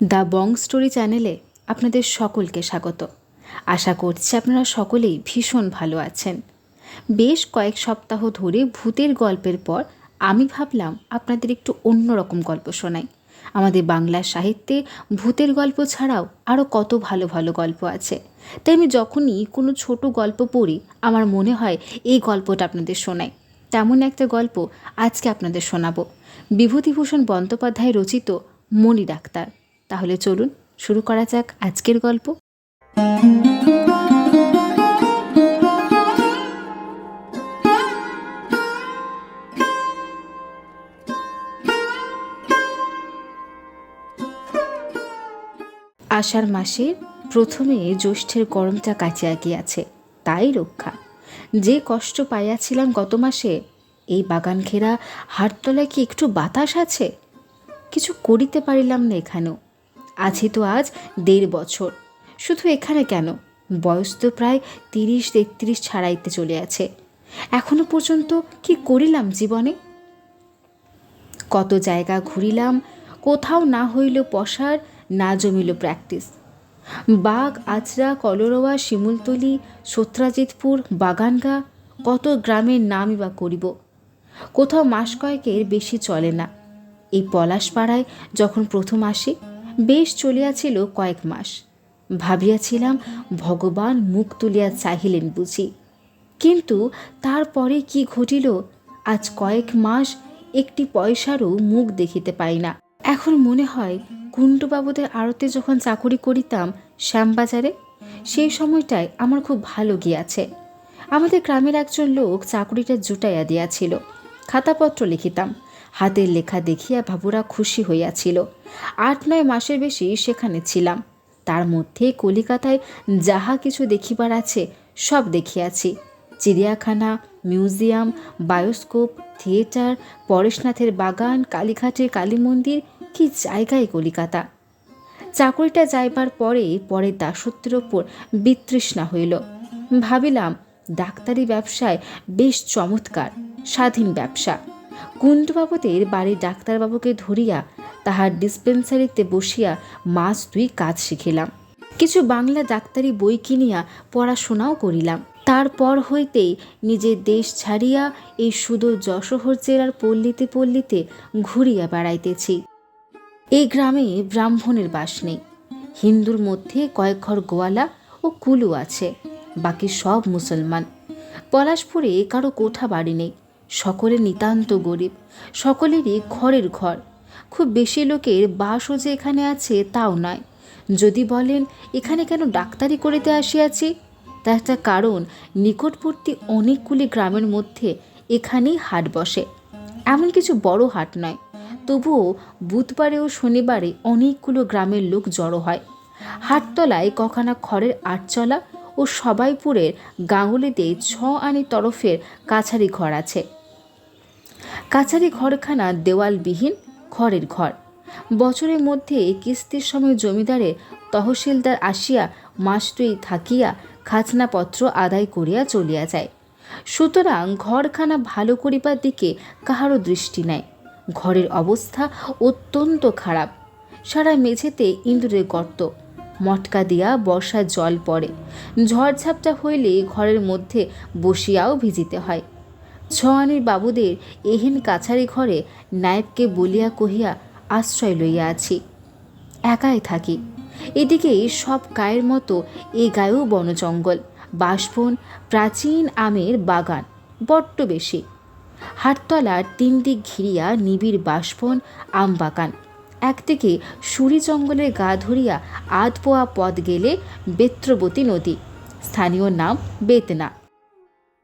The Bong story চ্যানেলে আপনাদের সকলকে স্বাগত। আশা করছি আপনারা সকলেই ভীষণ ভালো আছেন। বেশ কয়েক সপ্তাহ ধরে ভূতের গল্পের পর আমি ভাবলাম আপনাদের একটু অন্যরকম গল্প শোনাই। আমাদের বাংলা সাহিত্যে ভূতের গল্প ছাড়াও আরও কত ভালো ভালো গল্প আছে। তাই আমি যখনই কোনো ছোট গল্প পড়ি আমার মনে হয় এই গল্পটা আপনাদের শোনাই। তেমন একটা গল্প আজকে আপনাদের শোনাবো, বিভূতিভূষণ বন্দ্যোপাধ্যায় রচিত মণি ডাক্তার। তাহলে চলুন শুরু করা যাক আজকের গল্প। আষাঢ় মাসের প্রথমে জ্যৈষ্ঠের গরমটা কাটিয়া গিয়াছে, তাই রক্ষা। যে কষ্ট পাইয়াছিলাম গত মাসে, এই বাগান ঘেরা হাটতলায় কি একটু বাতাস আছে? কিছু করিতে পারিলাম না এখানেও। আছি তো আজ 1.5 বছর। শুধু এখানে কেন, বয়স তো প্রায় 30-33 ছাড়াইতে চলে আছে। এখনো পর্যন্ত কি করিলাম জীবনে? কত জায়গা ঘুরিলাম, কোথাও না হইল পসার, না জমিল প্র্যাকটিস। বাগ, আচরা, কলরোয়া, শিমুলতলি, সত্রাজিতপুর, বাগানগা, কত গ্রামের নামই বা করিব। কোথাও মাস কয়েকের বেশি চলে না। এই পলাশপাড়ায় যখন প্রথম আসি, বেশ চলিয়াছিল কয়েক মাস। ভাবিয়াছিলাম ভগবান মুখ তুলিয়া চাহিলেন বুঝি। কিন্তু তারপরে কি ঘটিল, আজ কয়েক মাস একটি পয়সারও মুখ দেখিতে পাই না। এখন মনে হয় কুণ্ডুবাবুদের আড়তে যখন চাকরি করিতাম শ্যামবাজারে, সেই সময়টায় আমার খুব ভালো গিয়াছে। আমাদের গ্রামের একজন লোক চাকরিটা জুটাইয়া দিয়াছিল। খাতাপত্র লিখিতাম, হাতের লেখা দেখিয়া বাবুরা খুশি হইয়াছিল। 8-9 মাসের বেশি সেখানে ছিলাম। তার মধ্যে কলিকাতায় যাহা কিছু দেখিবার আছে সব দেখিয়াছি। চিড়িয়াখানা, মিউজিয়াম, বায়োস্কোপ, থিয়েটার, পরেশনাথের বাগান, কালীঘাটের কালী মন্দির, কি জায়গায় কলিকাতা। চাকরিটা যাইবার পরের দাসত্বের ওপর বিতৃষ্ণা হইল। ভাবিলাম ডাক্তারি ব্যবসায় বেশ চমৎকার, স্বাধীন ব্যবসা। কুণ্ডবাবুদের বাড়ির ডাক্তারবাবুকে ধরিয়া তাহার ডিসপেন্সারিতে বসিয়া 2 মাস কাজ শিখিলাম। কিছু বাংলা ডাক্তারি বই কিনিয়া পড়াশোনাও করিলাম। তারপর হইতেই নিজের দেশ ছাড়িয়া এই সুদূর যশোহর জেলার পল্লীতে পল্লীতে ঘুরিয়া বেড়াইতেছি। এই গ্রামে ব্রাহ্মণের বাস নেই। হিন্দুর মধ্যে কয়েক ঘর গোয়ালা ও কুলু আছে, বাকি সব মুসলমান। পলাশপুরে কারো কোঠা বাড়ি নেই, সকলে নিতান্ত গরিব, সকলেরই ঘরের ঘর। খুব বেশি লোকের বাসও যে এখানে আছে তাও নয়। যদি বলেন এখানে কেন ডাক্তারি করিতে আসিয়াছি, তার একটা কারণ, নিকটবর্তী অনেকগুলি গ্রামের মধ্যে এখানেই হাট বসে। এমন কিছু বড় হাট নয়, তবুও বুধবারে ও শনিবারে অনেকগুলো গ্রামের লোক জড়ো হয়। হাটতলায় কখানা খড়ের আটচলা ও সবাইপুরের গাঙ্গুলিতে 6 আনি তরফের কাছারি ঘর আছে। কাছারি ঘরখানা দেওয়ালবিহীন খড়ের ঘর। বছরের মধ্যে কিস্তির সময় জমিদারের তহসিলদার আসিয়া 2 মাস থাকিয়া খাজনাপত্র আদায় করিয়া চলিয়া যায়। সুতরাং ঘরখানা ভালো করিবার দিকে কাহারও দৃষ্টি নাই। ঘরের অবস্থা অত্যন্ত খারাপ। সারা মেঝেতে ইঁদুরের গর্ত, মটকা দিয়া বর্ষার জল পড়ে। ঝড়ঝাপটা হইলে ঘরের মধ্যে বসিয়াও ভিজিতে হয়। 6 আনির বাবুদের এহেন কাছারি ঘরে নায়েবকে বলিয়া কহিয়া আশ্রয় লইয়া আছি। একাই থাকি। এদিকে সব গায়ের মতো এ গায়েও বনজঙ্গল, বাঁশবন, প্রাচীন আমের বাগান বড্ড বেশি। হাটতলার 3 দিক ঘিরিয়া নিবিড় বাঁশবন, আম বাগান। একদিকে সুরি জঙ্গলের গা ধরিয়া 8 পোয়া পথ গেলে বেত্রবতী নদী, স্থানীয় নাম বেতনা।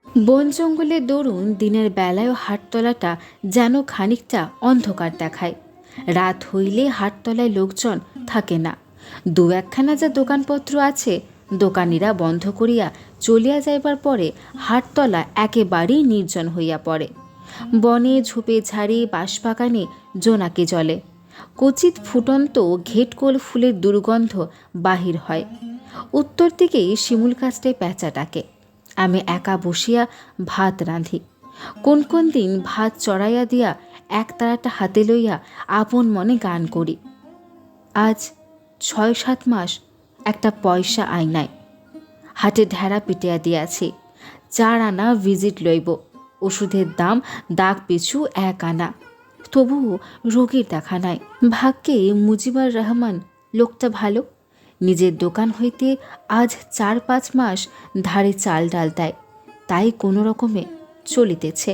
বন জঙ্গলের দরুন দিনের বেলায়ও হাটতলাটা যেন খানিকটা অন্ধকার দেখায়। রাত হইলে হাটতলায় লোকজন থাকে না। 2-1খানা যা দোকানপত্র আছে, দোকানিরা বন্ধ করিয়া চলিয়া যাইবার পরে হাটতলা একেবারেই নির্জন হইয়া পড়ে। বনে ঝোপে ঝাড়ে বাঁশবাগানে জোনাকি জলে। কচিত ফুটন্ত ঘেটকোল ফুলের দুর্গন্ধ বাহির হয়। উত্তর দিকেই শিমুল গাছটায় প্যাঁচা ডাকে। আমি একা বসিয়া ভাত রাঁধি। কোন কোন দিন ভাত চড়াইয়া দিয়া একতারাটা হাতে লইয়া আপন মনে গান করি। আজ ৬-৭ মাস একটা পয়সা আই নাই। হাটে ঢেড়া পিটিয়া দিয়াছি, 4 আনা ভিজিট লইব। ওষুধের দাম দাগ পিছু 1 আনা। তবুও রোগীর দেখা নাই। ভাগ্যে মুজিবুর রহমান লোকটা ভালো, নিজের দোকান হইতে আজ 4-5 মাস ধারে চাল ডাল দেয়, তাই কোনো রকমে চলিতেছে।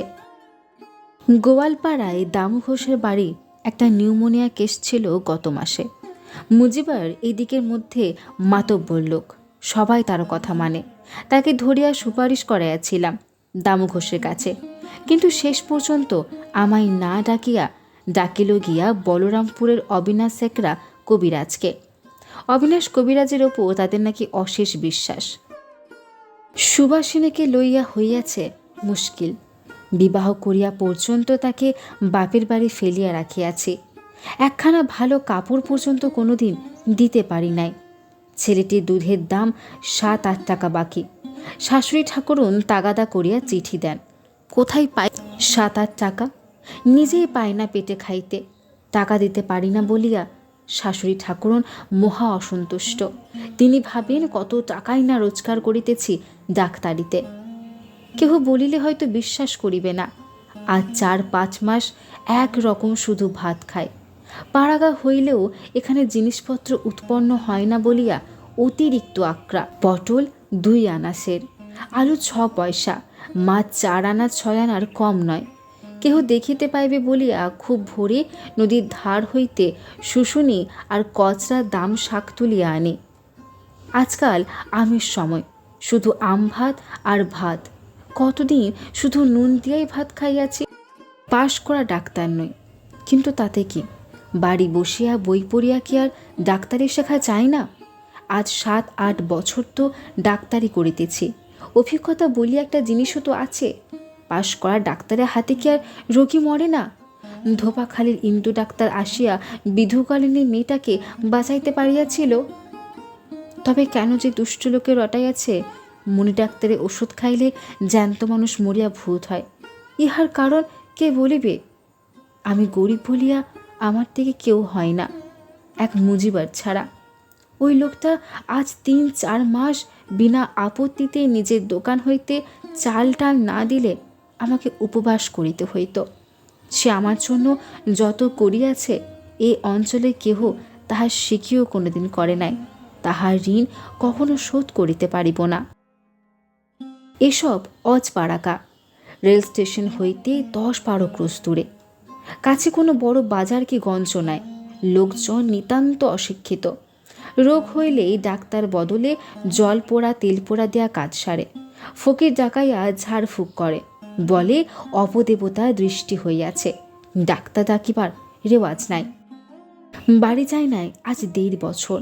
গোয়ালপাড়ায় দামু ঘোষের বাড়ি একটা নিউমোনিয়া কেস ছিল গত মাসে। মুজিবার এই দিকের মধ্যে মাতব্বর লোক, সবাই তার কথা মানে। তাকে ধরিয়া সুপারিশ করাইয়াছিলাম দামু ঘোষের কাছে, কিন্তু শেষ পর্যন্ত আমায় না ডাকিল গিয়া বলরামপুরের অবিনাশ শেখরা কবিরাজকে। অবিনাশ কবিরাজের ওপর তাদের নাকি অশেষ বিশ্বাস। সুবাসিনীকে লইয়া হইয়াছে মুশকিল। বিবাহ করিয়া পর্যন্ত তাকে বাপের বাড়ি ফেলিয়া রাখিয়াছি। একখানা ভালো কাপড় পর্যন্ত কোনোদিন দিতে পারি নাই। ছেলেটির দুধের দাম 7-8 টাকা বাকি। শাশুড়ি ঠাকুরুন তাগাদা করিয়া চিঠি দেন, কোথায় পাই 7-8 টাকা? নিজেই পায় না পেটে খাইতে, টাকা দিতে পারি না বলিয়া শাশুড়ি ঠাকুরুন মহা অসন্তুষ্ট। তিনি ভাবেন কত টাকাই না রোজগার করিতেছি ডাক্তারিতে। কেহ বলিলে হয়তো বিশ্বাস করিবে না। আজ 4-5 মাস এক রকম শুধু ভাত খায়। পাড়াগা হইলেও এখানে জিনিসপত্র উৎপন্ন হয় না বলিয়া অতিরিক্ত আক্রা। পটল 2 আনা সের, আলু 6 পয়সা, মাছ 4 আনা 6 আনার কম নয়। কেহ দেখিতে পাইবে বলিয়া খুব ভোরে নদীর ধার হইতে শুশুনি আর কচরার দাম শাক তুলিয়া আনি। আজকাল আমের সময়, শুধু আম ভাত আর ভাত। কতদিন শুধু নুন দিয়াই ভাত খাইয়াছি। পাশ করা ডাক্তার নই, কিন্তু তাতে কি, বাড়ি বসিয়া বই পড়িয়া কি আর ডাক্তারি শেখা যায় না? আজ 7-8 বছর তো ডাক্তারি করিতেছি। অভিজ্ঞতা বলিয়া একটা জিনিসও তো আছে। পাশ করা ডাক্তারের হাতে কি আর রোগী মরে না? ধোপাখালির ইন্দু ডাক্তার আসিয়া বিধুকালিনী মেয়েটাকে বাঁচাইতে পারিয়াছিল। তবে কেন যে দুষ্ট লোকে রটাইয়াছে মণি ডাক্তারের ওষুধ খাইলে জ্যান্ত মানুষ মরিয়া ভূত হয়, ইহার কারণ কে বলিবে? আমি গরিব বলিয়া আমার থেকে কেউ হয় না, এক মুজিবার ছাড়া। ওই লোকটা আজ 3-4 মাস বিনা আপত্তিতে নিজের দোকান হইতে চাল টাল না দিলে আমাকে উপবাস করিতে হইত। সে আমার জন্য যত করিয়াছে এই অঞ্চলে কেহ তাহার শিখিও কোনোদিন করে নাই। তাহার ঋণ কখনো শোধ করিতে পারিব না। এসব অজপাড়াকা, রেল স্টেশন হইতে 10-12 ক্রোশ দূরে। কাছে কোনো বড় বাজার কি গঞ্জ নাই। লোকজন নিতান্ত অশিক্ষিত। রোগ হইলেই ডাক্তার বদলে জল পোড়া তেল পোড়া দেয়া কাজ সারে। ফকির ডাকাইয়া ঝাড়ফুঁক করে, বলে অপদেবতার দৃষ্টি হইয়াছে। ডাক্তার ডাকিবার রেওয়াজ নাই। বাড়ি যায় নাই আজ 1.5 বছর।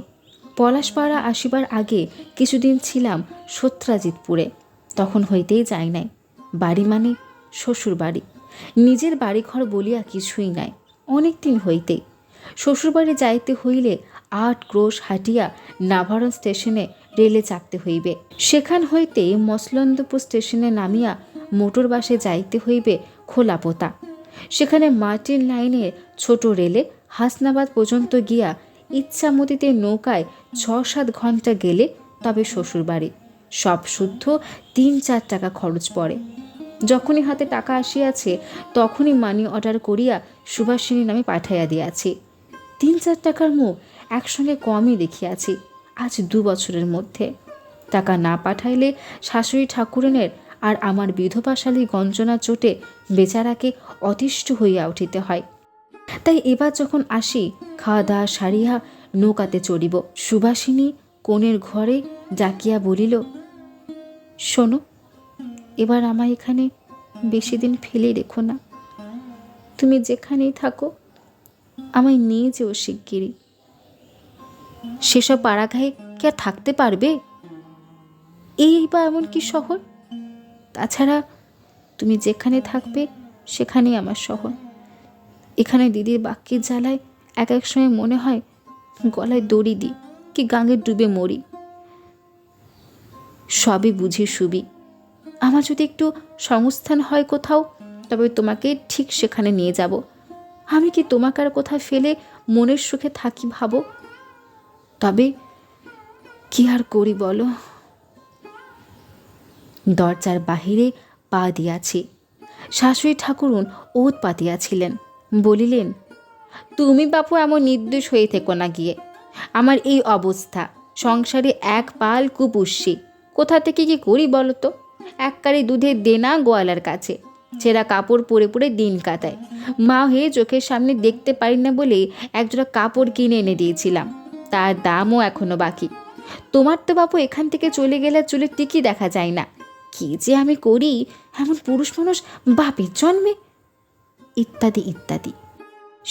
পলাশপাড়া আসিবার আগে কিছুদিন ছিলাম সত্রাজিৎপুরে, তখন হইতেই যাই নাই। বাড়ি মানে শ্বশুর বাড়ি, নিজের বাড়িঘর বলিয়া কিছুই নাই। অনেক দিন হইতেই শ্বশুরবাড়ি যাইতে হইলে 8 ক্রোশ হাঁটিয়া নাভারণ স্টেশনে রেলে চাপতে হইবে। সেখান হইতে মসলন্দপুর স্টেশনে নামিয়া মোটর বাসে যাইতে হইবে খোলাপোতা। সেখানে মার্টিন লাইনের ছোট রেলে হাসনাবাদ পর্যন্ত গিয়া ইচ্ছামতিতে নৌকায় 6-7 ঘন্টা গেলে তবে শ্বশুরবাড়ি। সব শুদ্ধ 3-4 টাকা খরচ পড়ে। যখনই হাতে টাকা আসিয়াছে তখনই মানি অর্ডার করিয়া সুভাষিনী নামে পাঠাইয়া দিয়াছি। 3-4 টাকার মুখ একসঙ্গে কমই দেখিয়াছি আজ 2 বছরের মধ্যে। টাকা না পাঠাইলে শাশুড়ি ঠাকুরনের আর আমার বিধবাশালী গঞ্জনা চোটে বেচারাকে অতিষ্ঠ হইয়া উঠিতে হয়। তাই এবার যখন আসি খাওয়া দাওয়া সারিয়া নৌকাতে চড়িব। সুভাষিনী কোণের ঘরে ডাকিয়া বলিল, শোনো, এবার আমায় এখানে বেশি দিন ফেলে রেখো না। তুমি যেখানেই থাকো আমায় নিয়ে যেও শিগগিরই। সেসব পাড়াঘায়ে কে আর থাকতে পারবে? এই বা এমন কি শহর? তাছাড়া তুমি যেখানে থাকবে সেখানেই আমার শহর। এখানে দিদির বাক্যের জ্বালায় এক এক সময় মনে হয় গলায় দড়ি দিই কি গাঙে ডুবে মরি। সবই বুঝি সুবি, আমার যদি একটু সংস্থান হয় কোথাও, তবে তোমাকে ঠিক সেখানে নিয়ে যাব। আমি কি তোমাকে আর কোথাও ফেলে মনের সুখে থাকি ভাবো? তবে কি আর করি বলো। দরজার বাহিরে পা দিয়াছি। শাশুড়ি ঠাকুরুন ওত পাতিয়াছিলেন, বলিলেন, তুমি বাপু এমন নির্দোষ হয়ে থেকো না গিয়ে। আমার এই অবস্থা, সংসারে এক পাল কুপুষ্যি, কোথা থেকে কি করি বলো তো? এক কারি দুধের দেনা গোয়ালার কাছে, ছেঁড়া কাপড় পরে পরে দিন কাটায়। মা হয়ে চোখের সামনে দেখতে পারি না বলে একজোড়া কাপড় কিনে এনে দিয়েছিলাম, তার দামও এখনো বাকি। তোমার তো বাপু এখান থেকে চলে গেলে চুলের টিকি দেখা যায় না। কি যে আমি করি, এমন পুরুষ মানুষ বাপের জন্মে, ইত্যাদি ইত্যাদি।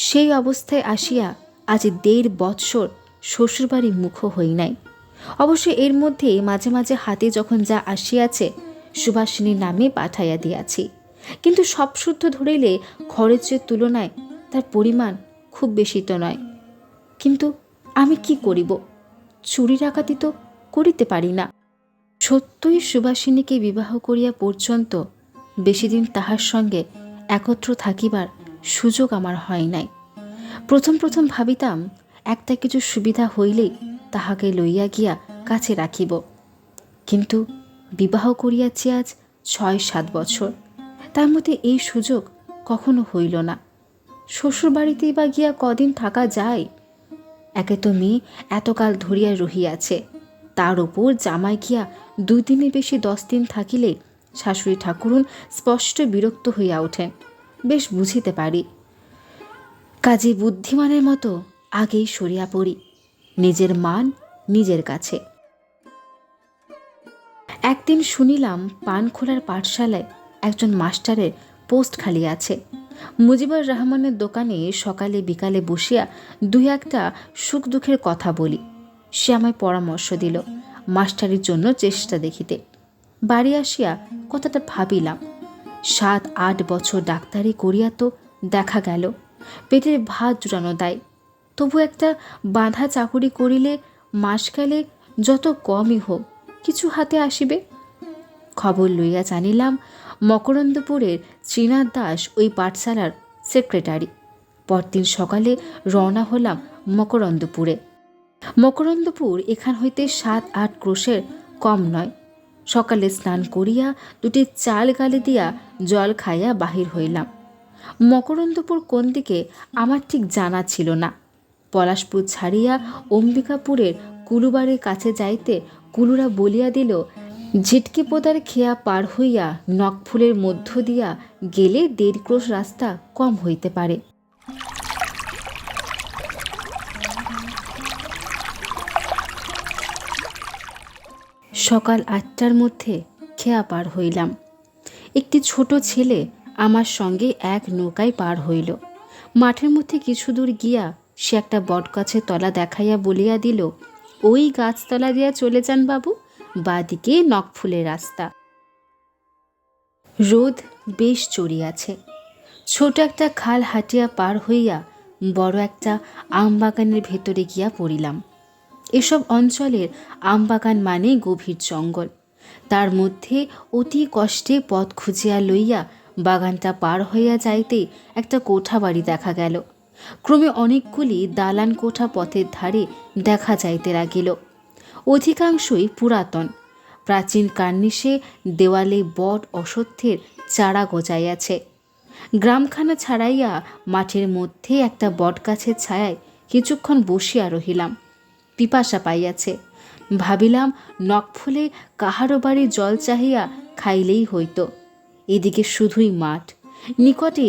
সেই অবস্থায় আসিয়া আজ 1.5 বৎসর শ্বশুরবাড়ি মুখ হই নাই। অবশ্য এর মধ্যে মাঝে মাঝে হাতে যখন যা আসিয়াছে সুভাষিনীর নামে পাঠাইয়া দিয়াছি, কিন্তু সব শুদ্ধ ধরিলে খরচের তুলনায় তার পরিমাণ খুব বেশি তো নয়। কিন্তু আমি কি করিব? চুরি ডাকাতি তো করিতে পারি না। সত্যই সুভাষিনীকে বিবাহ করিয়া পর্যন্ত বেশি দিন তাহার সঙ্গে একত্র থাকিবার সুযোগ আমার হয় নাই। প্রথম প্রথম ভাবিতাম একটা কিছু সুবিধা হইলেই তাহাকে লইয়া গিয়া কাছে রাখিব, কিন্তু বিবাহ করিয়াছি আজ 6-7 বছর, তার মধ্যে এই সুযোগ কখনো হইল না। শ্বশুরবাড়িতেই বা গিয়া কদিন থাকা যায়? একে তো মেয়ে এতকাল ধরিয়া রহিয়াছে, তার উপর জামাই গিয়া 2 দিনের বেশি 10 দিন থাকিলে শাশুড়ি ঠাকুরুন স্পষ্ট বিরক্ত হইয়া ওঠেন, বেশ বুঝিতে পারি। কাজে বুদ্ধিমানের মতো আগেই সরিয়া পড়ি, নিজের মান নিজের কাছে। একদিন শুনিলাম পানখোলার পাঠশালায় একজন মাস্টারের পোস্ট খালি আছে। মুজিবুর রহমানের দোকানে সকালে বিকালে বসিয়া 2-1টা সুখ দুঃখের কথা বলি। সে আমায় পরামর্শ দিল মাস্টারির জন্য চেষ্টা দেখিতে। বাড়ি আসিয়া কথাটা ভাবিলাম। 7-8 বছর ডাক্তারি করিয়া তো দেখা গেল পেটের ভাত জুটানো দায়। তবু একটা বাঁধা চাকুরি করিলে মাস গেলে যত কমই হোক কিছু হাতে আসিবে। খবর লইয়া জানিলাম মকরন্দপুরের শ্রীনাথ দাস ওই পাঠশালার সেক্রেটারি। পরদিন সকালে রওনা হলাম মকরন্দপুরে। মকরন্দপুর এখান হইতে 7-8 ক্রোশের কম নয়। সকালে স্নান করিয়া 2টি চাল গালে দিয়া জল খাইয়া বাহির হইলাম। মকরন্দপুর কোন দিকে আমার ঠিক জানা ছিল না। পলাশপুর ছাড়িয়া অম্বিকাপুরের কুলুবাড়ির কাছে যাইতে কুলুরা বলিয়া দিল, ঝিটকি পোদার খেয়া পার হইয়া নখফুলের মধ্য দিয়া গেলে 1.5 ক্রোশ রাস্তা কম হইতে পারে। সকাল 8টার মধ্যে খেয়া পার হইলাম। একটি ছোট ছেলে আমার সঙ্গে এক নৌকায় পার হইল। মাঠের মধ্যে কিছু দূর গিয়া সে একটা বটগাছের তলা দেখাইয়া বলিয়া দিল, ওই গাছতলা দিয়া চলে যান বাবু, বাদিকে নখফুলের রাস্তা। রোদ বেশ চড়িয়াছে। ছোট একটা খাল হাঁটিয়া পার হইয়া বড় একটা আমবাগানের ভেতরে গিয়া পড়িলাম। এসব অঞ্চলের আমবাগান মানে গভীর জঙ্গল। তার মধ্যে অতি কষ্টে পথ খুঁজিয়া লইয়া বাগানটা পার হইয়া যাইতেই একটা কোঠা বাড়ি দেখা গেল। ক্রমে অনেকগুলি দালান কোঠা পথের ধারে দেখা যাইতে লাগিল। অধিকাংশই পুরাতন। প্রাচীন কার্নিশে দেওয়ালে বট অশ্বত্থের চারা গজাইয়াছে। গ্রামখানা ছাড়াইয়া মাঠের মধ্যে একটা বটগাছের ছায়ায় কিছুক্ষণ বসিয়া রহিলাম। পিপাসা পাইয়াছে। ভাবিলাম নখফুলে কাহারো বাড়ি জল চাহিয়া খাইলেই হইত। এদিকে শুধুই মাঠ, নিকটে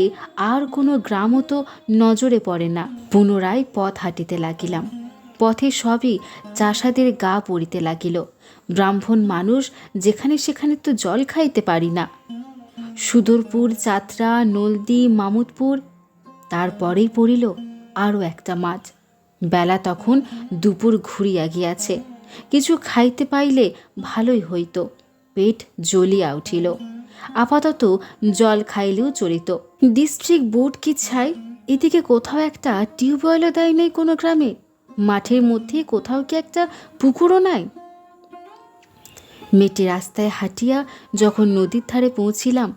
আর কোনো গ্রামও তো নজরে পড়ে না। পুনরায় পথ হাঁটিতে লাগিলাম। পথে সবই চাষাদের গা পড়িতে লাগিল। ব্রাহ্মণ মানুষ যেখানে সেখানে তো জল খাইতে পারি না। সুদূরপুর, চাতরা, নলদি, মামুদপুর, তারপরেই পড়িল আরও একটা মাঠ। বেলা তখন দুপুর ঘুরিয়া গিয়াছে। কিছু খাইতে পাইলে ভালোই হইত। পেট জ্বলিয়া উঠিল। আপাতত জল খাইলেও চলিত। ডিস্ট্রিক্ট বোর্ড কি ছাই, এদিকে কোথাও একটা টিউবওয়েলও দেয় নাই কোনো গ্রামে। মাঠের মধ্যে কোথাও কি একটা পুকুরও নাই। মেটে রাস্তায় হাঁটিয়া যখন নদীর ধারে পৌঁছিলাম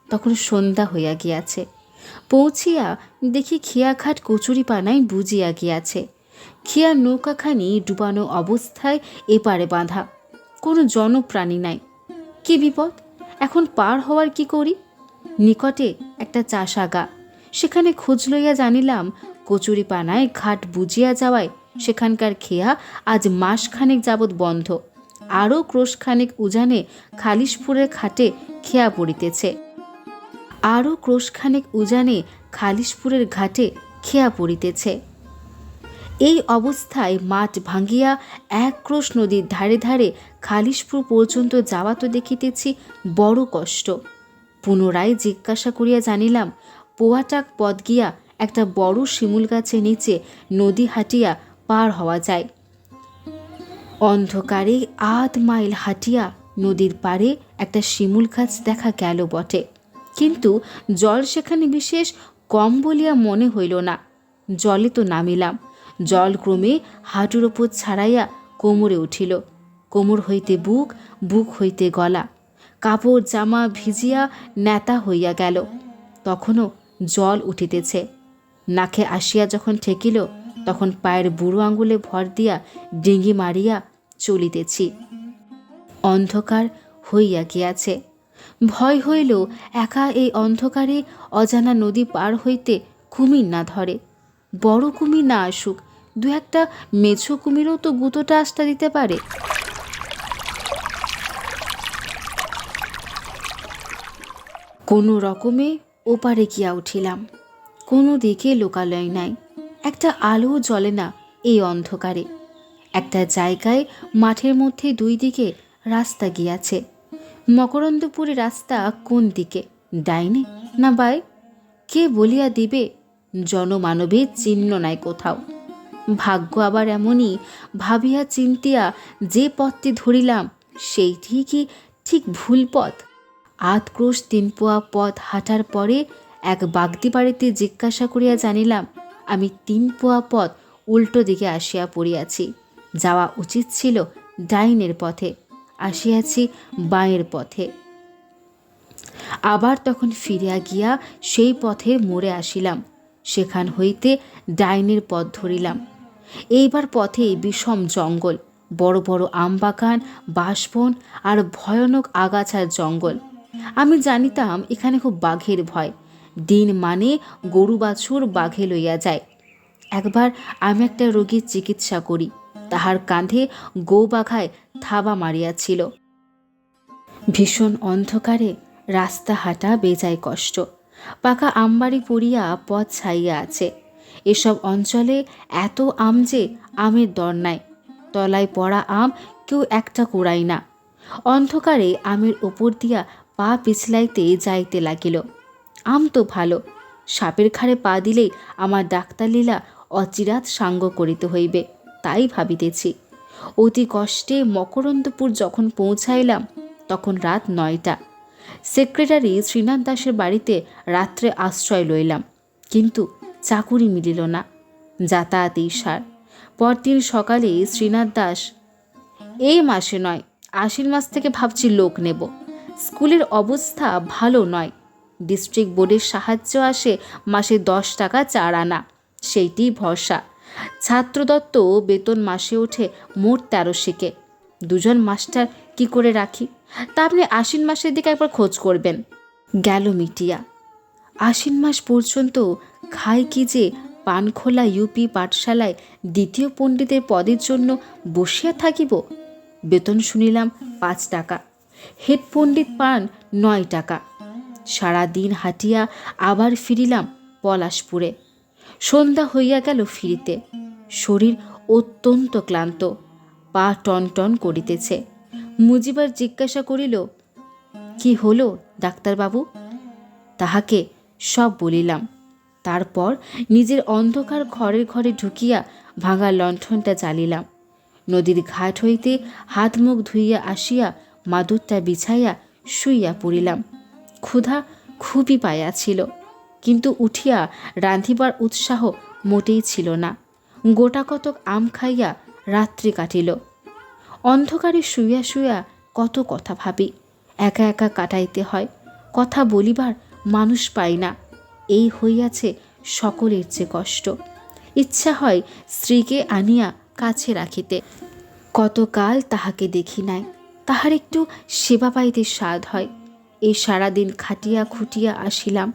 তখন সন্ধ্যা হইয়া গিয়াছে। পৌঁছিয়া দেখি খেয়াঘাট কচুরিপানায় বুঝিয়া গিয়াছে। খেয়ার নৌকাখানি ডুবানো অবস্থায় এপারে বাঁধা, কোনো জনপ্রাণী নাই। কি বিপদ! এখন পার হওয়ার কি করি? নিকটে একটা চাষাগা, সেখানে খোঁজ লইয়া জানিলাম কচুরিপানায় ঘাট বুঝিয়া যাওয়ায় সেখানকার খেয়া আজ মাসখানেক যাবৎ বন্ধ। আরও ক্রোশখানেক উজানে খালিশপুরের ঘাটে খেয়া পড়িতেছে। খেয়া পড়িতেছে। এই অবস্থায় মাঠ ভাঙ্গিয়া এক ক্রোশ নদীর ধারে ধারে খালিশপুর পর্যন্ত যাওয়া তো দেখিতেছি বড় কষ্ট। পুনরায় জিজ্ঞাসা করিয়া জানিলাম পোয়াটাক পথ গিয়া একটা বড় শিমুল গাছের নিচে নদী হাঁটিয়া পার হওয়া যায়। অন্ধকারে ৮ মাইল হাঁটিয়া নদীর পাড়ে একটা শিমুল গাছ দেখা গেল বটে, কিন্তু জল সেখানে বিশেষ কম বলিয়া মনে হইল না। জলে তো নামিলাম। জল ক্রমে হাঁটুর ওপর ছাড়াইয়া কোমরে উঠিল। কোমর হইতে বুক, বুক হইতে গলা, কাপড় জামা ভিজিয়া নেতা হইয়া গেল। তখনও জল উঠিতেছে। নাকে আসিয়া যখন ঠেকিল তখন পায়ের বুড়ো আঙুলে ভর দিয়া ডিঙ্গি মারিয়া চলিতেছি। অন্ধকার হইয়া গিয়াছে। ভয় হইল একা এই অন্ধকারে অজানা নদী পার হইতে কুমির না ধরে। বড় কুমির না আসুক, দু একটা মেছো কুমিরও তো গুঁতোটা আস্তা দিতে পারে। কোনো রকমে ওপারে গিয়া উঠিলাম। কোনো দিকে লোকালয় নাই, একটা আলো জ্বলে না এই অন্ধকারে। একটা জায়গায় মাঠের মধ্যে 2 দিকে রাস্তা গিয়াছে। মকরন্দপুরের রাস্তা কোন দিকে, ডাইনে না বাই? কে বলিয়া দিবে? জনমানবের চিহ্ন নাই কোথাও। ভাগ্য আবার এমনই, ভাবিয়া চিন্তিয়া যে পথটি ধরিলাম সেইটি কি ঠিক ভুল পথ? 8 ক্রোশ 3 পোয়া পথ হাঁটার পরে এক বাগদি বাড়িতে জিজ্ঞাসা করিয়া জানিলাম আমি 3 পোয়া পথ উল্টো দিকে আসিয়া পড়িয়াছি। যাওয়া উচিত ছিল ডাইনের পথে, আসিয়াছি বাঁয়ের পথে। আবার তখন ফিরিয়া গিয়া সেই পথে মোড়ে আসিলাম। সেখান হইতে ডাইনের পথ ধরিলাম। এইবার পথে বিষম জঙ্গল, বড় বড় আমবাগান, বাঁশবন আর ভয়ানক আগাছার জঙ্গল। আমি জানিতাম এখানে খুব বাঘের ভয়। দিন মানে গরু বাছুর বাঘে লইয়া যায়। একবার আমি একটা রোগীর চিকিৎসা করি, তাহার কাঁধে গৌবাঘায় থাবা মারিয়াছিল। ভীষণ অন্ধকারে রাস্তা হাঁটা বেজায় কষ্ট। পাকা আমবাড়ি পড়িয়া পথ ছাইয়া আছে। এসব অঞ্চলে এত আম যে আমের দর নাই। তলায় পড়া আম কেউ একটা কুড়াই না। অন্ধকারে আমের ওপর দিয়া পা পিছলাইতে যাইতে লাগিল। আম তো ভালো, সাপের ঘাড়ে পা দিলেই আমার ডাক্তার লীলা অচিরাত সাঙ্গ করিতে হইবে, তাই ভাবিতেছি। অতি কষ্টে মকরন্দপুর যখন পৌঁছাইলাম তখন রাত 9টা। সেক্রেটারি শ্রীনাথ দাসের বাড়িতে রাত্রে আশ্রয় লইলাম, কিন্তু চাকুরি মিলিল না। যাতায়াতেই সার। পরদিন সকালে শ্রীনাথ দাস, এই মাসে নয়, আশ্বিন মাস থেকে ভাবছি লোক নেব। স্কুলের অবস্থা ভালো নয়। ডিস্ট্রিক্ট বোর্ডের সাহায্য আসে মাসে 10 টাকা 4 আনা, সেইটি ভরসা। ছাত্রদত্ত বেতন মাসে ওঠে মোট 1300-কে। 2 জন মাস্টার কি করে রাখি? তা আপনি আশ্বিন মাসের দিকে একবার খোঁজ করবেন। গেল মিটিয়া। আশ্বিন মাস পর্যন্ত খাই কি যে পানখোলা ইউপি পাঠশালায় 2য় পণ্ডিতের পদের জন্য বসিয়া থাকিব। বেতন শুনিলাম 5 টাকা। হেড পণ্ডিত পান 9 টাকা। সারাদিন হাঁটিয়া আবার ফিরিলাম পলাশপুরে। সন্ধ্যা হইয়া গেল ফিরিতে। শরীর অত্যন্ত ক্লান্ত, পা টন টন করিতেছে। মুজিবার জিজ্ঞাসা করিল, কি হলো ডাক্তারবাবু? তাহাকে সব বলিলাম। তারপর নিজের অন্ধকার ঘরে ঢুকিয়া ভাঙা লণ্ঠনটা জ্বালিলাম। নদীর ঘাট হইতে হাত মুখ ধুইয়া আসিয়া মাদুরটা বিছাইয়া শুইয়া পড়িলাম। ক্ষুধা খুবই পাইয়াছিল, কিন্তু উঠিয়া রাঁধিবার উৎসাহ মোটেই ছিল না। গোটা কতক আম খাইয়া রাত্রি কাটিল। অন্ধকারে শুইয়া শুইয়া কত কথা ভাবি, একা একা কাটাইতে হয়, কথা বলিবার মানুষ পাই না। এই হইয়াছে সকলের যে কষ্ট। ইচ্ছা হয় স্ত্রীকে আনিয়া কাছে রাখিতে, কতকাল তাহাকে দেখি নাই, তাহার একটু সেবা পাইতে স্বাদ হয়। এই সারাদিন খাটিয়া খুটিয়া আসিলাম,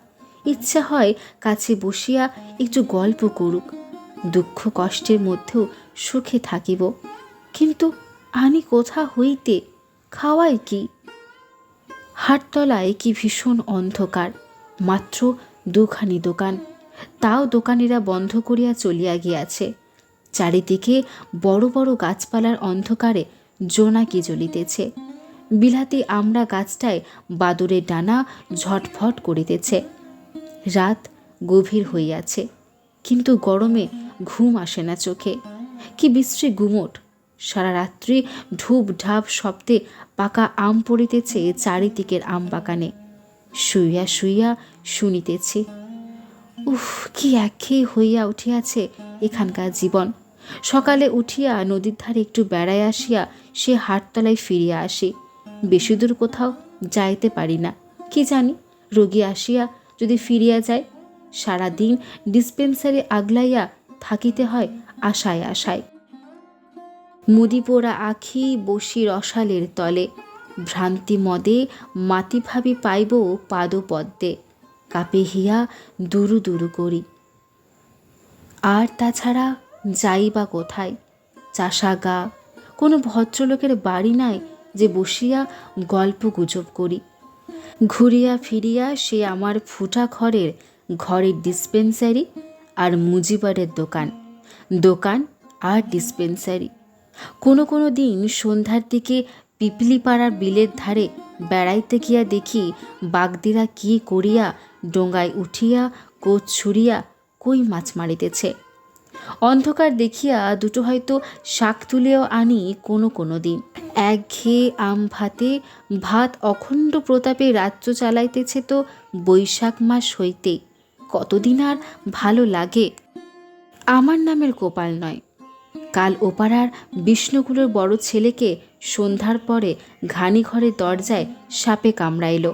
ইচ্ছা হয় কাছে বসিয়া একটু গল্প করুক, দুঃখ কষ্টের মধ্যেও সুখে থাকিব। কিন্তু আনি কোথা হইতে, খাওয়াই কি? হাটতলায় কি ভীষণ অন্ধকার, মাত্র দুখানি দোকান, তাও দোকানিরা বন্ধ করিয়া চলিয়া গিয়াছে। চারিদিকে বড় বড় গাছপালার অন্ধকারে জোনাকি জ্বলিতেছে। বিলাতি আমড়া গাছটায় বাদুরের ডানা ঝটফট করিতেছে। রাত গভীর হইয়াছে, কিন্তু গরমে ঘুম আসে না চোখে। কি বিশ্রী গুমট! সারা রাত্রি ঢুপ ঢাপ শব্দে পাকা আম পড়িতেছে চারিদিকের আম বাগানে। শুইয়া শুইয়া শুনিতেছি। উফ, কি একঘেয়ে হইয়া উঠিয়াছে এখানকার জীবন। সকালে উঠিয়া নদীর ধারে একটু বেড়ায় আসিয়া সে হাটতলায় ফিরিয়া আসি। বেশি দূর কোথাও যাইতে পারি না। কি জানি, রোগী আসিয়া যদি ফিরিয়া যায়। সারাদিন ডিসপেন্সারি আগলাইয়া থাকিতে হয় আশায় আশায়। মুদি পোড়া আখি বসি রসালের তলে, ভ্রান্তি মদে মাতি ভাবি পাইব পাদপদ্মে, কাপে হিয়া দুরু দুরু করি। আর তাছাড়া যাই বা কোথায়? চাষা গা, কোনো ভদ্রলোকের বাড়ি নাই যে বসিয়া গল্প গুজব করি। ঘুরিয়া ফিরিয়া সে আমার ফুটা ঘরের ডিসপেন্সারি আর মুজিবারের দোকান, দোকান আর ডিসপেন্সারি। কোনো কোনো দিন সন্ধ্যার দিকে পিপলিপাড়ার বিলের ধারে বেড়াইতে গিয়া দেখি বাগদিরা কি করিয়া ডোঙ্গায় উঠিয়া কোচ ছুড়িয়া কই মাছ মারিতেছে। অন্ধকার দেখিয়া দুটো হয়তো শাক তুলিয়াও আনি কোনো কোনো দিন। একঘেয়ে আম ভাতে ভাত অখণ্ড প্রতাপে রাজ্য চালাইতেছে তো বৈশাখ মাস হইতে। কতদিন আর ভালো লাগে? আমার নামের গোপাল নয়। কাল ওপাড়ার বিষ্ণুকুলোর বড় ছেলেকে সন্ধ্যার পরে ঘানি ঘরের দরজায় সাপে কামড়াইল।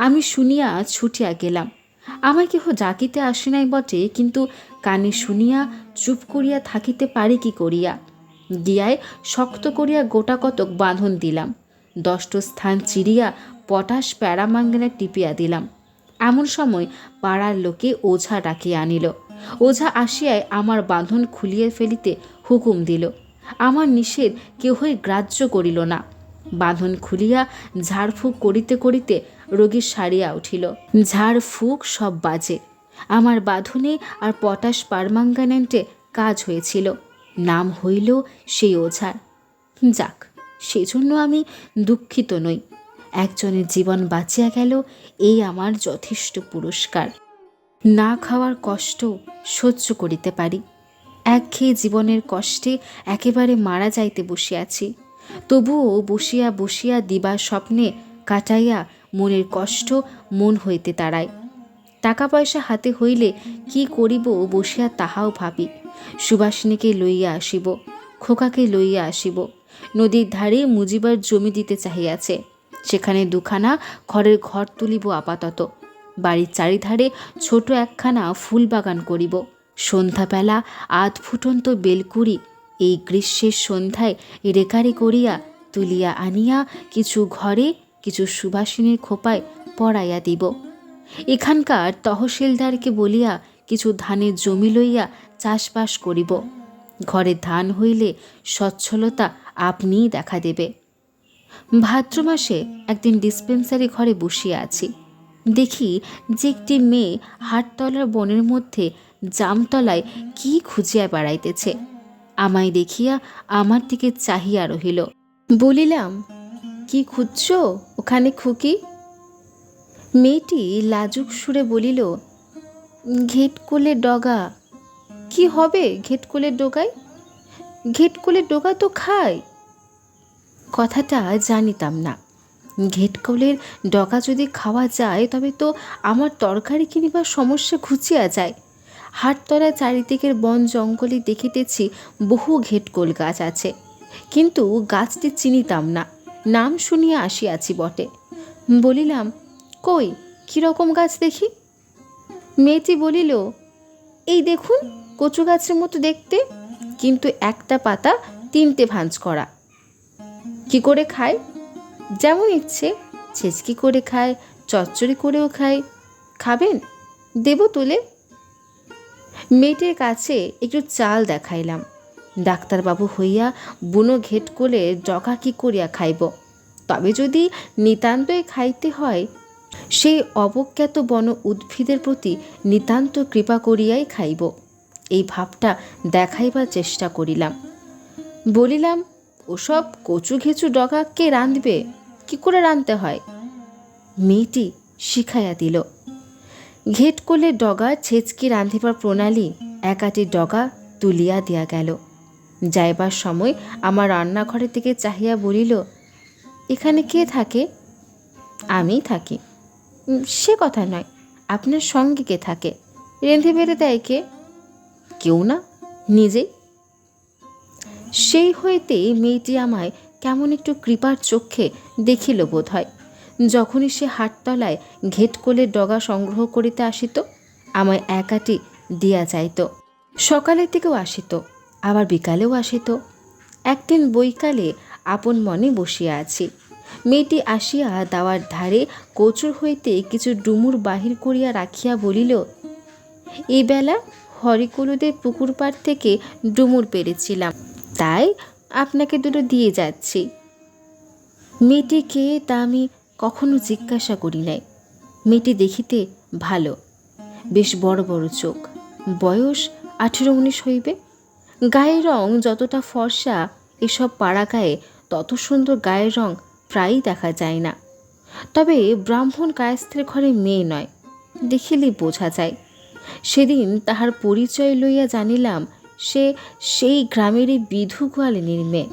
আমি শুনিয়া ছুটিয়া গেলাম। আমায় কেহ ডাকিতে আসে নাই বটে, কিন্তু কানে শুনিয়া চুপ করিয়া থাকিতে পারি কি করিয়া? গিয়ায় শক্ত করিয়া গোটা কতক বাঁধন দিলাম। 10টো স্থান চিরিয়া পটাশ প্যারামাঙ্গানে টিপিয়া দিলাম। এমন সময় পাড়ার লোকে ওঝা ডাকিয়া আনিল। ওঝা আসিয়ায় আমার বাঁধন খুলিয়ে ফেলিতে হুকুম দিল। আমার নিষেধ কেহই গ্রাহ্য করিল না। বাঁধন খুলিয়া ঝাড়ফুঁক করিতে করিতে রোগীর সারিয়া উঠিল। ঝাড়ফুঁক সব বাজে। আমার বাঁধনে আর পটাশ পারমাঙ্গানেন্টে কাজ হয়েছিল। নাম হইল সেই ওঝার। যাক, সেজন্য আমি দুঃখিত নই। একজনের জীবন বাঁচিয়া গেল, এই আমার যথেষ্ট পুরস্কার। না খাওয়ার কষ্ট সহ্য করিতে পারি। একঘেয়ে জীবনের কষ্টে একেবারে মারা যাইতে বসিয়াছি। তবুও বসিয়া বসিয়া দিবা স্বপ্নে কাটাইয়া মনের কষ্ট মন হইতে তাড়ায়। টাকা পয়সা হাতে হইলে কি করিব বসিয়া তাহাও ভাবি। সুবাসিনীকে লইয়া আসিব, খোকাকে লইয়া আসিব। নদীর ধারে মুজিবার জমি দিতে চাহিয়াছে, সেখানে দুখানা ঘরের ঘর তুলিব আপাতত। বাড়ির চারিধারে ছোট একখানা ফুল বাগান করিব। সন্ধ্যাবেলা আধ ফুটন্ত বেলকুড়ি এই গ্রীষ্মের সন্ধ্যায় রেকারি করিয়া তুলিয়া আনিয়া কিছু ঘরে কিছু সুবাসিনীর খোপায় পড়াইয়া দিব। এখানকার তহসিলদারকে বলিয়া কিছু ধানের জমি লইয়া চাষবাস করিব। ঘরে ধান হইলে সচ্ছলতা আপনিই দেখা দেবে। ভাদ্র মাসে একদিন ডিসপেন্সারি ঘরে বসিয়া আছি। দেখি যে একটি মেয়ে হাটতলার বনের মধ্যে জামতলায় কি খুঁজিয়া বেড়াইতেছে। আমায় দেখিয়া আমার দিকে চাহিয়া রহিল। বলিলাম, কি খুঁজছ ওখানে খুকি? মেয়েটি লাজুক সুরে বলিল, ঘেটকোলের ডগা। কি হবে ঘেটকোলের ডগায়? ঘেটকোলের ডগা তো খায়। কথাটা জানিতাম না। ঘেটকোলের ডগা যদি খাওয়া যায় তবে তো আমার তরকারি কিনিবার সমস্যা ঘুচিয়া যায়। হাটতলায় চারিদিকের বন জঙ্গলে দেখিতেছি বহু ঘেটকোল গাছ আছে, কিন্তু গাছটি চিনিতাম না। নাম শুনিয়া আসিয়াছি বটে। বলিলাম, কই কীরকম গাছ দেখি। মেয়েটি বলিল, এই দেখুন, কচু গাছের মতো দেখতে, কিন্তু একটা পাতা 3টে ভাঁজ করা। কি করে খায়? যেমন ইচ্ছে, ছেঁচকি করে খায়, চচ্চড়ি করেও খায়। খাবেন? দেব তুলে। মেয়েটির কাছে একটু চাল দেখাইলাম। ডাক্তারবাবু হইয়া বুনো ঘেট কোলে ডগা কি করিয়া খাইব? তবে যদি নিতান্তই খাইতে হয়, সেই অবজ্ঞাত বন উদ্ভিদের প্রতি নিতান্ত কৃপা করিয়াই খাইব, এই ভাবটা দেখাইবার চেষ্টা করিলাম। বলিলাম, ওসব কচু ঘেঁচু ডগা কে রাঁধবে? কি করে রাঁধতে হয়? মেয়েটি শিখাইয়া দিল। ঘেটকোলে ডগা ছেচকি রাঁধিবার প্রণালী একাটি ডগা তুলিয়া দিয়া গেল। যাইবার সময় আমার রান্নাঘরের দিকে চাহিয়া বলিল, এখানে কে থাকে? আমি থাকি। সে কথা নয়, আপনার সঙ্গে কে থাকে? রেঁধে বেড়ে দেয় কে? কেউ না, নিজেই। সেই হইতে মেয়েটি আমায় কেমন একটু কৃপার চক্ষে দেখিল বোধ হয়। যখনই সে হাটতলায় ঘেটকোলের ডগা সংগ্রহ করিতে আসিত, আমায় একাটি দিয়া যাইত। সকালের দিকেও আসিত, আবার বিকালেও আসিত। একদিন বৈকালে আপন মনে বসিয়া আছি। মেয়েটি আসিয়া দাওয়ার ধারে কচুর হইতে কিছু ডুমুর বাহির করিয়া রাখিয়া বলিল, এই বেলা হরিকুলুদের পুকুর পাড় থেকে ডুমুর পেরেছিলাম, তাই আপনাকে দুটো দিয়ে যাচ্ছি। মেয়েটি কে তা আমি কখনো জিজ্ঞাসা করি নাই। মেয়েটি দেখিতে ভালো, বেশ বড় বড় চোখ, বয়স 18-19 হইবে। গায়ের রং যতটা ফর্সা, এসব পাড়া গায়ে তত সুন্দর গায়ের রং প্রায়ই দেখা যায় না। তবে ব্রাহ্মণ কায়স্থের ঘরে মেয়ে নয়, দেখিলেই বোঝা যায়। সেদিন তাহার পরিচয় লইয়া জানিলাম সে সেই গ্রামেরই বিধু গোয়ালিনীর মেয়ে।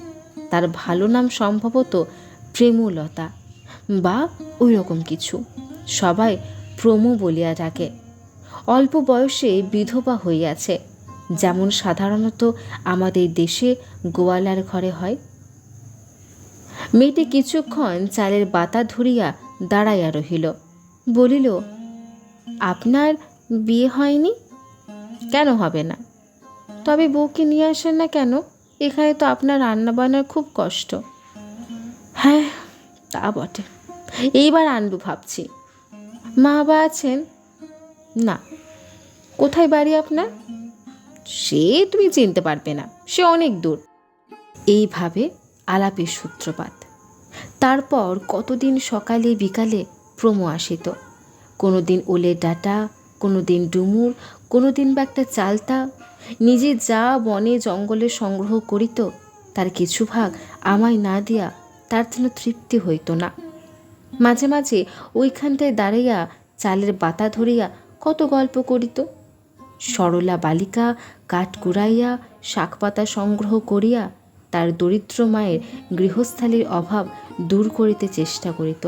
তার ভালো নাম সম্ভবত প্রেমলতা বা ওই রকম কিছু, সবাই প্রমো বলিয়া ডাকে। অল্প বয়সে বিধবা হইয়াছে, যেমন সাধারণত আমাদের দেশে গোয়ালার ঘরে হয়। মেয়েটি কিছুক্ষণ চালের বাতা ধরিয়া দাঁড়াইয়া রহিল। বলিল, আপনার বিয়ে হয়নি? কেন হবে না? তবে বউকে নিয়ে আসেন না কেন? এখানে তো আপনার রান্নাবান্নার খুব কষ্ট। হ্যাঁ, তা বটে, এইবার আনবো ভাবছি। মা বাবা আছেন? না। কোথায় বাড়ি আপনার? সে তুমি চিনতে পারবে না, সে অনেক দূর। এইভাবে আলাপের সূত্রপাত। তারপর কতদিন সকালে বিকালে প্রমো আসিত। কোনো দিন ওলের ডাঁটা, কোনো দিন ডুমুর, কোনো দিন বা একটা চালতা। নিজে যা বনে জঙ্গলে সংগ্রহ করিত, তার কিছু ভাগ আমায় না দিয়া তার যেন তৃপ্তি হইত না। মাঝে মাঝে ওইখানটায় দাঁড়াইয়া চালের বাতা ধরিয়া কত গল্প করিত। সরলা বালিকা কাঠ কুড়াইয়া শাকপাতা সংগ্রহ করিয়া তার দরিদ্র মায়ের গৃহস্থালির অভাব দূর করিতে চেষ্টা করিত।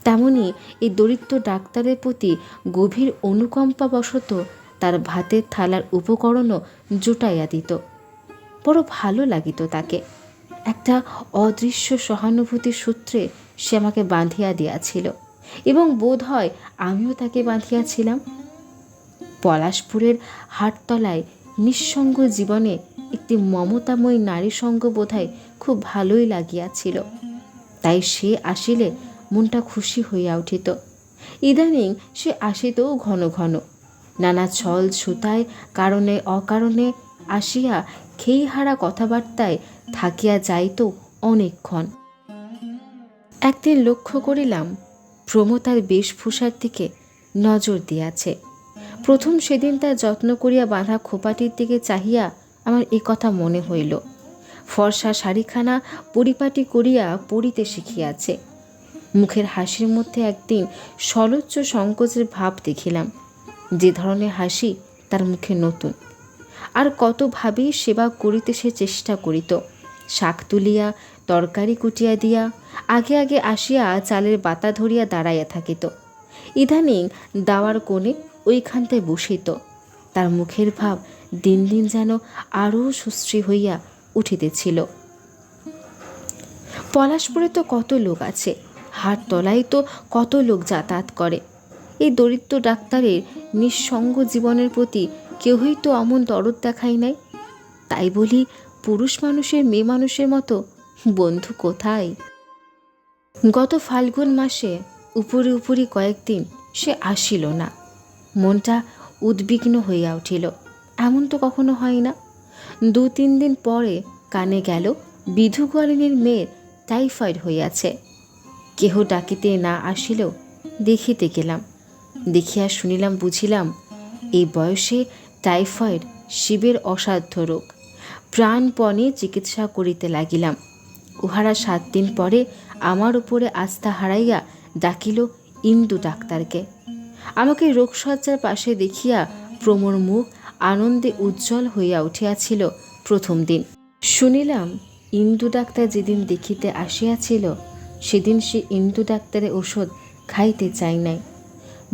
তেমনি এই দরিদ্র ডাক্তারের প্রতি গভীর অনুকম্পাবশত তার ভাতের থালার উপকরণও জুটাইয়া দিত। বড় ভালো লাগিত তাকে। একটা অদৃশ্য সহানুভূতির সূত্রে সে আমাকে বাঁধিয়া দিয়াছিল, এবং বোধ হয় আমিও তাকে বাঁধিয়াছিলাম। পলাশপুরের হাটতলায় নিঃসঙ্গ জীবনে একটি মমতাময়ী নারী সঙ্গ বোধহয় খুব ভালোই লাগিয়াছিল। তাই সে আসিলে মনটা খুশি হইয়া উঠিত। ইদানিং সে আসিতও ঘন ঘন, নানা ছল ছুতায় কারণে অকারণে আসিয়া খেইহারা কথাবার্তায় থাকিয়া যাইত অনেকক্ষণ। একদিন লক্ষ্য করিলাম প্রমো তার বেশভূষার দিকে নজর দিয়াছে। প্রথম সেদিন তার যত্ন করিয়া বাঁধা খোপাটির দিকে চাহিয়া আমার এ কথা মনে হইল। ফর্সা শাড়িখানা পরিপাটি করিয়া পরিতে শিখিয়াছে। মুখের হাসির মধ্যে একদিন সলজ্জ সংকোচের ভাব দেখিলাম। যে ধরনের হাসি তার মুখে নতুন। আর কত ভাবেই সেবা করিতে সে চেষ্টা করিত। শাক তুলিয়া তরকারি কুটিয়া দিয়া আগে আগে আসিয়া চালের বাতা ধরিয়া দাঁড়াইয়া থাকিত। ইদানিং দাওয়ার কোণে ওইখানটায় বসিত। তার মুখের ভাব দিন দিন যেন আরও সুশ্রী হইয়া উঠিতেছিল। পলাশপুরে তো কত লোক আছে, হাটতলায় তো কত লোক যাতায়াত করে। এই দরিদ্র ডাক্তারের নিঃসঙ্গ জীবনের প্রতি কেউই তো অমন দরদ দেখায় নাই। তাই বলি, পুরুষ মানুষের মেয়ে মানুষের মতো বন্ধু কোথায়? গত ফাল্গুন মাসে উপরে উপরি কয়েকদিন সে আসিল না। মনটা উদ্বিগ্ন হইয়া উঠিল। এমন তো কখনো হয় না। 2-3 দিন পরে কানে গেল বিধু গোয়ালিনীর মেয়ের টাইফয়েড হইয়াছে। কেহ ডাকিতে না আসিলেও দেখিতে গেলাম। দেখিয়া শুনিলাম, বুঝিলাম এই বয়সে টাইফয়েড শিবের অসাধ্য রোগ। প্রাণপণে চিকিৎসা করিতে লাগিলাম। উহারা 7 দিন পরে আমার উপরে আস্থা হারাইয়া ডাকিল ইন্দু ডাক্তারকে। আমাকে রোগশয্যার পাশে দেখিয়া প্রমোর মুখ আনন্দে উজ্জ্বল হইয়া উঠিয়াছিল। প্রথম দিন শুনিলাম ইন্দু ডাক্তার যেদিন দেখিতে আসিয়াছিল, সেদিন সে ইন্দু ডাক্তারের ওষুধ খাইতে চাই নাই।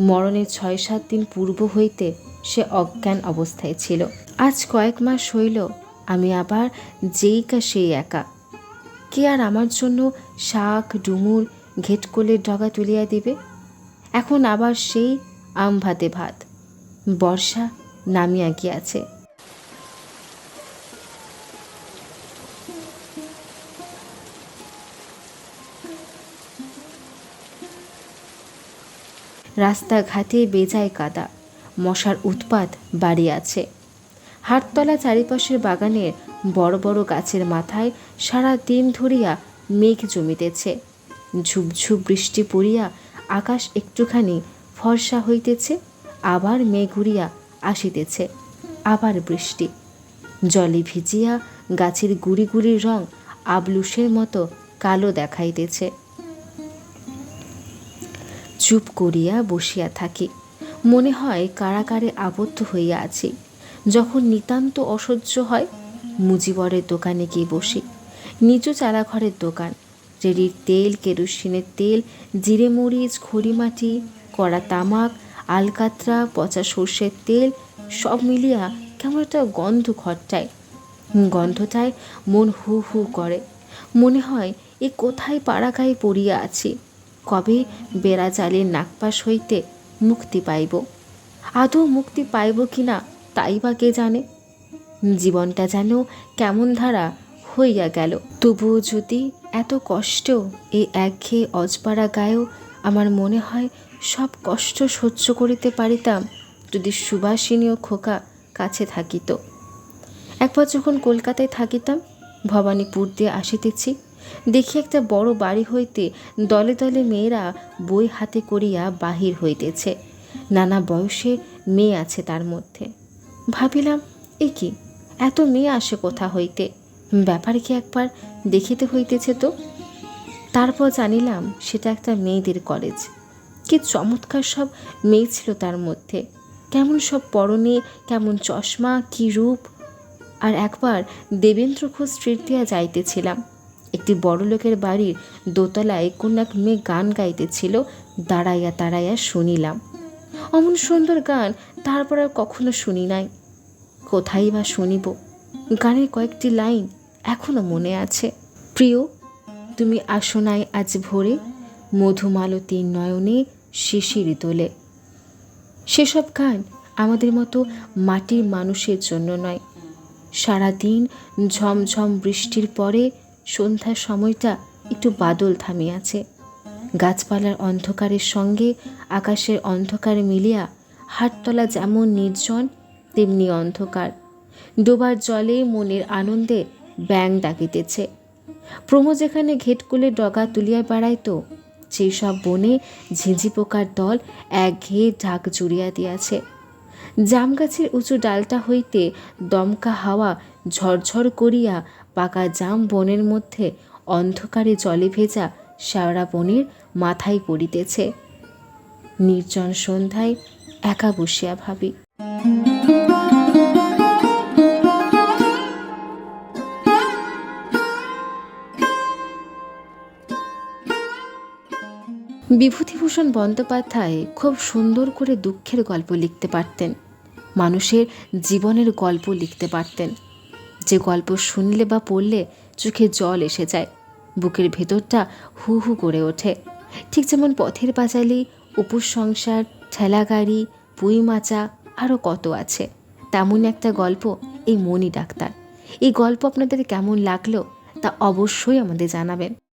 মরণের 6-7 দিন পূর্ব হইতে সে অজ্ঞান অবস্থায় ছিল। আজ কয়েক মাস হইল আমি আবার যেইকা সেই একা। কে আর আমার জন্য শাক, ডুমুর, ঘেটকোলের ডগা তুলিয়া দিবে? এখন আবার সেই আম ভাতে ভাত। বর্ষা নামিয়া গিয়াছে। রাস্তাঘাটে বেজায় কাদা, মশার উৎপাত বাড়িয়াছে। হাটতলা চারিপাশের বাগানের বড় বড় গাছের মাথায় সারা দিন ধরিয়া মেঘ জমিতেছে। ঝুপঝুপ বৃষ্টি পড়িয়া আকাশ একটুখানি ফর্সা হইতেছে, আবার মেঘ উড়িয়া আসিতেছে, আবার বৃষ্টি। জলে ভিজিয়া গাছের গুড়ি গুড়ির রং আবলুসের মতো কালো দেখাইতেছে। চুপ করিয়া বসিয়া থাকি। মনে হয় কারাগারে আবদ্ধ হইয়া আছি। যখন নিতান্ত অসহ্য হয়, মুজিবরের দোকানে গিয়ে বসি। নিচু চালাঘরের দোকান। রেডির তেল, কেরোসিনের তেল, জিরে মরিচ, খড়িমাটি, কড়া তামাক, আলকাতরা, পচা সর্ষের তেল সব মিলিয়া কেমন একটা গন্ধ খট্টায়। গন্ধটায় মন হু হু করে। মনে হয় এ কোথায় পাড়াগায়ে পড়িয়া আছি। কবে বেড়া জালের নাগপাশ হইতে মুক্তি পাইব? আদৌ মুক্তি পাইব কি না তাই বা কে জানে। জীবনটা যেন কেমন ধারা হইয়া গেল। তবুও যদি এত কষ্টেও এই একঘেয়ে অজপাড়া গায়েও আমার মনে হয় সব কষ্ট সহ্য করিতে পারিতাম যদি সুবাসিনী ও খোকা কাছে থাকিত। একবার যখন কলকাতায় থাকিতাম, ভবানীপুর দিয়ে আসিতেছি, দেখি একটা বড় বাড়ি হইতে দলে দলে মেয়েরা বই হাতে করিয়া বাহির হইতেছে। নানা বয়সের মেয়ে আছে তার মধ্যে। ভাবিলাম, এ কি, এত মেয়ে আসে কোথা হইতে? ব্যাপার কি একবার দেখিতে হইতেছে তো। তারপর জানিলাম সেটা একটা মেয়েদের কলেজ। কি চমৎকার সব মেয়ে ছিল তার মধ্যে, কেমন সব পরনে, কেমন চশমা, কি রূপ। আর একবার দেবেন্দ্র ঘোষ স্ট্রিট দিয়া যাইতেছিলাম। একটি বড় লোকের বাড়ির দোতলায় কোন এক মেয়ে গান গাইতেছিল। দাঁড়াইয়া দাঁড়াইয়া শুনিলাম। অমন সুন্দর গান তারপর আর কখনো শুনি নাই। কোথায় বা শুনিব? গানের কয়েকটি লাইন এখনো মনে আছে। প্রিয়, তুমি আসো নাই আজ ভোরে, মধুমালতীর নয়নে শিশির দোলে। সেসব গান আমাদের মতো মাটির মানুষের জন্য নয়। সারাদিন ঝমঝম বৃষ্টির পরে সন্ধ্যার সময়টা একটু বাদল থামিয়াছে। গাছপালার অন্ধকারের সঙ্গে আকাশের অন্ধকার মিলিয়া হাটতলা যেমন নির্জন তেমনি অন্ধকার। ডোবার জলে মনের আনন্দে ব্যাঙ ডাকিতেছে। প্রমো যেখানে ঘেটকুলে ডগা তুলিয়া বেড়াইত, সেই সব বনে ঝিঁঝি পোকার দল একঘেয়ে ঢাক জুড়িয়া দিয়াছে। জাম গাছের উঁচু ডালটা হইতে দমকা হাওয়া ঝরঝর করিয়া পাকা জাম বনের মধ্যে অন্ধকারে জলে ভেজা শ্যাওড়া বনের মাথায় পড়িতেছে। নির্জন সন্ধ্যায় একা বসিয়া ভাবি, বিভূতিভূষণ বন্দ্যোপাধ্যায় খুব সুন্দর করে দুঃখের গল্প লিখতে পারতেন, মানুষের জীবনের গল্প লিখতে পারতেন, যে গল্প শুনলে বা পড়লে চোখে জল এসে যায়। বুকের ভেতরটা হু হু করে ওঠে। ঠিক যেমন পথের পাঁচালী, অপুর সংসার, ঠেলাগাড়ি, পুঁই মাচা, আরও কত আছে। তেমন একটা গল্প এই মণি ডাক্তার। এই গল্প আপনাদের কেমন লাগলো তা অবশ্যই আমাদের জানাবেন।